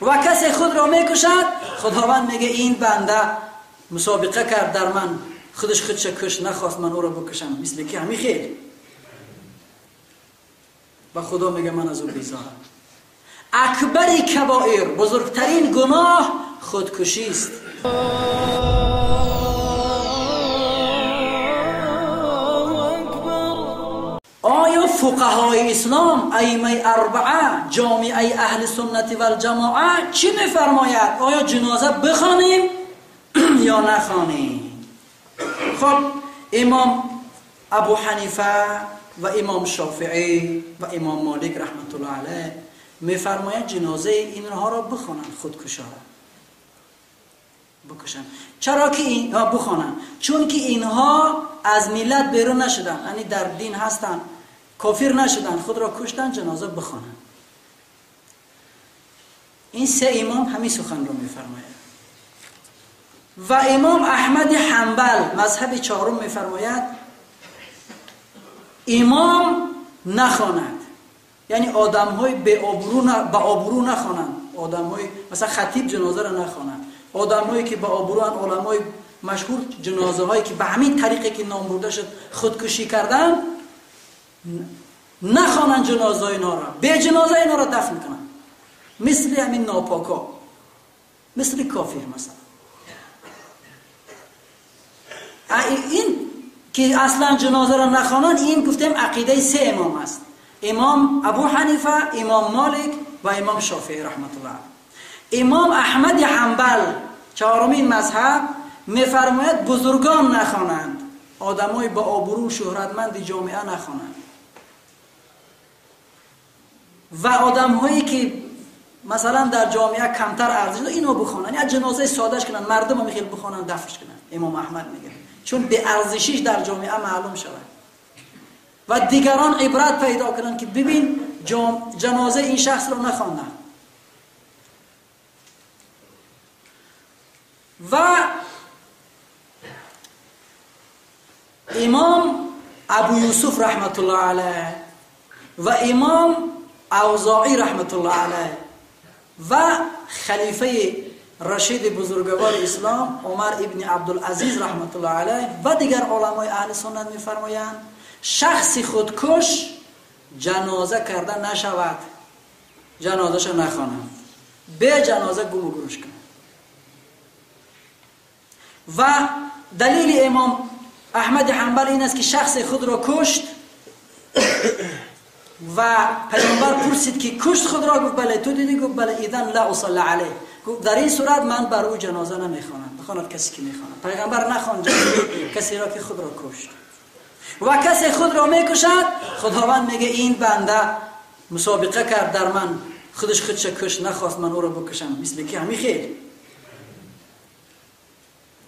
و کسی خود را میکشد خداوند میگه این بنده مسابقه کرد در من، خودش کش نخواست من او را بکشم، مثل که همین خیر. و خدا میگه من از او بیزارم. اکبری کبائر، بزرگترین گناه خودکشی است. آیا فقهای اسلام ائمه اربعه جامعه اهل سنت و الجماعه چی میفرماید؟ آیا جنازه بخوانیم یا نخوانیم؟ خب امام ابو حنیفه و امام شافعی و امام مالک رحمت الله علیه میفرماید جنازه اینها را بخوانند، خودکشا را بکشن. چرا که اینها بخوانند؟ چون که اینها از ملت بیرون نشدن، یعنی در دین هستن، کافر نشدن، خود را کشتن، جنازه بخوانند. این سه امام همین سخن را میفرماید. و امام احمد حنبل مذهب چهارم میفرماید امام نخواند، یعنی آدم‌های به آبرو نخوانند. آدم‌های مثلا خطیب جنازه را نخوانند. آدم‌هایی که به آبرو، علمای مشهور جنازه‌هایی که به همین طریقی که نام برده شد خودکشی کردن، نخوانند جنازه اینا را، به جنازه اینا را دفن کنند، مثل همین ناپاکا، مثل کافر مثلا. این که اصلا جنازه را نخوانند، این گفتیم عقیده سه امام است: امام ابو حنیفه، امام مالک و امام شافعی رحمت الله علیه. امام احمد حنبل چهارمین مذهب میفرماید بزرگان نخوانند، آدمای با آبرو شهرتمند جامعه نخوانند، و آدم‌هایی که مثلا در جامعه کمتر ارزش دارند اینو بخوانند، یا جنازه سادهش کنند، مردم هم میخوان بخوانند، دفنش کنند. امام احمد میگه چون به ارزشش در جامعه معلوم شود و دیگران عبرت پیدا کنند که ببین جنازه این شخص رو نخواندن. و امام ابو یوسف رحمت الله علیه و امام اوزاعی رحمت الله علیه و خلیفه رشید بزرگوار اسلام عمر ابن عبدالعزیز رحمت الله علیه و دیگر علمای اهل سنت میفرمایند شخص خودکش جنازه کرده نشود، جنازه‌ش نخوانند، به جنازه گم و گروش کنند. و دلیل امام احمد حنبل این است که شخص خود را کشت و پیامبر پرسید که کشت خود را؟ گفت بله. تو دیدی؟ گفت بله. ایذن لا اصلی علیه. گفت در این صورت من بر او جنازه نمیخوانم، بخواند کسی که میخواند. پیغمبر نخواند کسی را که خود را کشت. و کسی خود را میکشد خداوند میگه این بنده مسابقه کرد در من، خودش کشت نخواست من او را بکشم، مثل که همین خیر.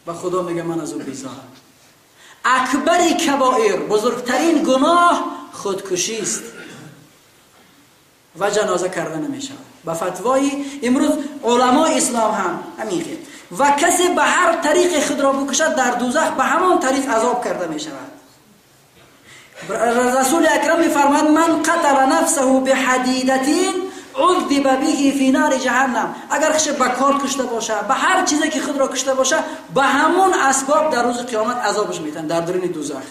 و خدا میگه من از او بیزارم. اکبری کبائر، بزرگترین گناه خودکشی است و جنازه کرده نمیشود. به فتوای امروز علمای اسلام هم همینه. و کسی به هر طریق خود را بکشد در دوزخ به همان طریق عذاب کرده میشود. رسول اکرم میفرماید من قتل نفسه بحدیدتین عذب به فی نار جهنم. اگر خش به کار کشته باشه، به هر چیزی که خود را کشته باشه، به همون اسباب در روز قیامت عذابش میتن در درون دوزخ.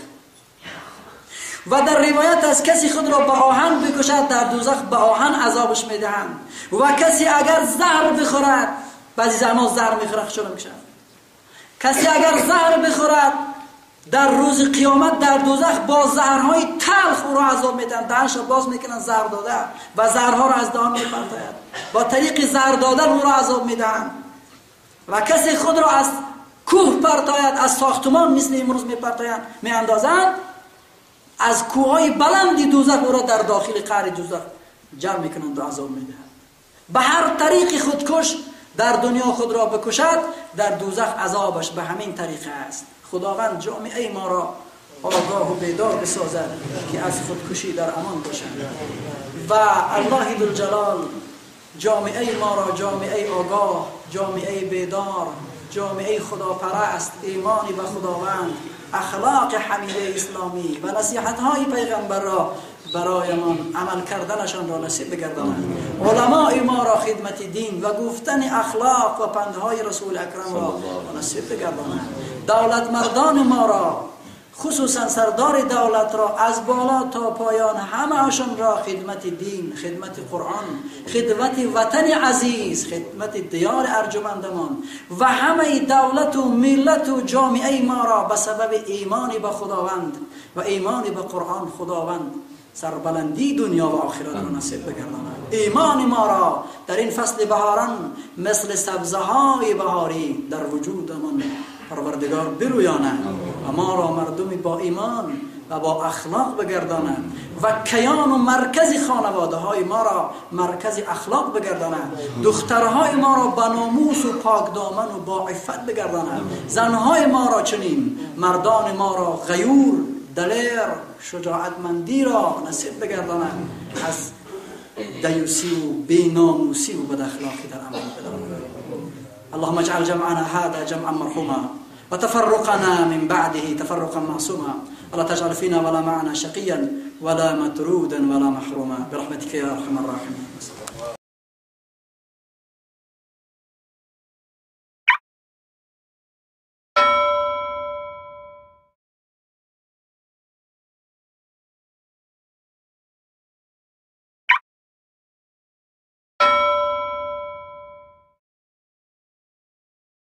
و در روایت از کسی خود را به آهن بکشد در دوزخ به آهن عذابش میدهند. و کسی اگر زهر بخورد، بعضی زمان زهر میخورد خشون میکشن، کسی اگر زهر بخورد در روز قیامت در دوزخ با زهرهای تلخ او را عذاب میدن، دهنش را باز میکنن زهر داده و زهرها را از دهان میپرتاید، با طریق زهر دادن او را عذاب میدن. و کسی خود را از کوه پرتاید، از ساختمان مثل امروز میپرتاید، میاندازند، از کوههای بلندی دوزخ او را در داخل قعر دوزخ جمع میکنند و عذاب میدهند. به هر طریق خودکش در دنیا خود را بکشد در دوزخ عذابش به همین طریقه است. خداوند جامعه ما را آگاه و بیدار بسازد که از خودکشی در امان باشد. و الله ذوالجلال جامعه ما را جامعه آگاه، جامعه بیدار، جامعه خداپرست، ایمانی به خداوند، اخلاق حمیده اسلامی و نصیحت‌های پیغمبر را برایمان عمل کردنشان را نصیب بگرداند. علمای ما را خدمت دین و گفتن اخلاق و پندهای رسول اکرم را نصیب بگرداند. دولت مردان ما را خصوصا سردار دولت را از بالا تا پایان همه‌شان را خدمت دین، خدمت قرآن، خدمت وطن عزیز، خدمت دیار ارجمندمان و همه دولت و ملت و جامعه ما را به سبب ایمان به خداوند و ایمان به قرآن خداوند سربلندی دنیا و آخرت را نصیب بگرداند. ایمان ما را در این فصل بهاران مثل سبزهای بهاری در وجودمان پروردگار برویاند و ما را مردمی با ایمان و با اخلاق بگرداند و کیان و مرکز خانواده های ما را مرکز اخلاق بگرداند. دخترهای ما را با ناموس و پاک دامن و با عفت بگرداند. زنهای ما را چنین، مردان ما را غیور، دلیر، شجاعتمندی را نصیب بگرداند. از دیوسی و بیناموسی و بد اخلاقی در عمل بدارند. اللهم اجعل جمعنا هذا جمعا مرحوما وتفرقنا من بعده تفرقا معصوما ولا تجعل فينا ولا معنا شقيا ولا مطرودا ولا محروما برحمتك يا ارحم الراحمين.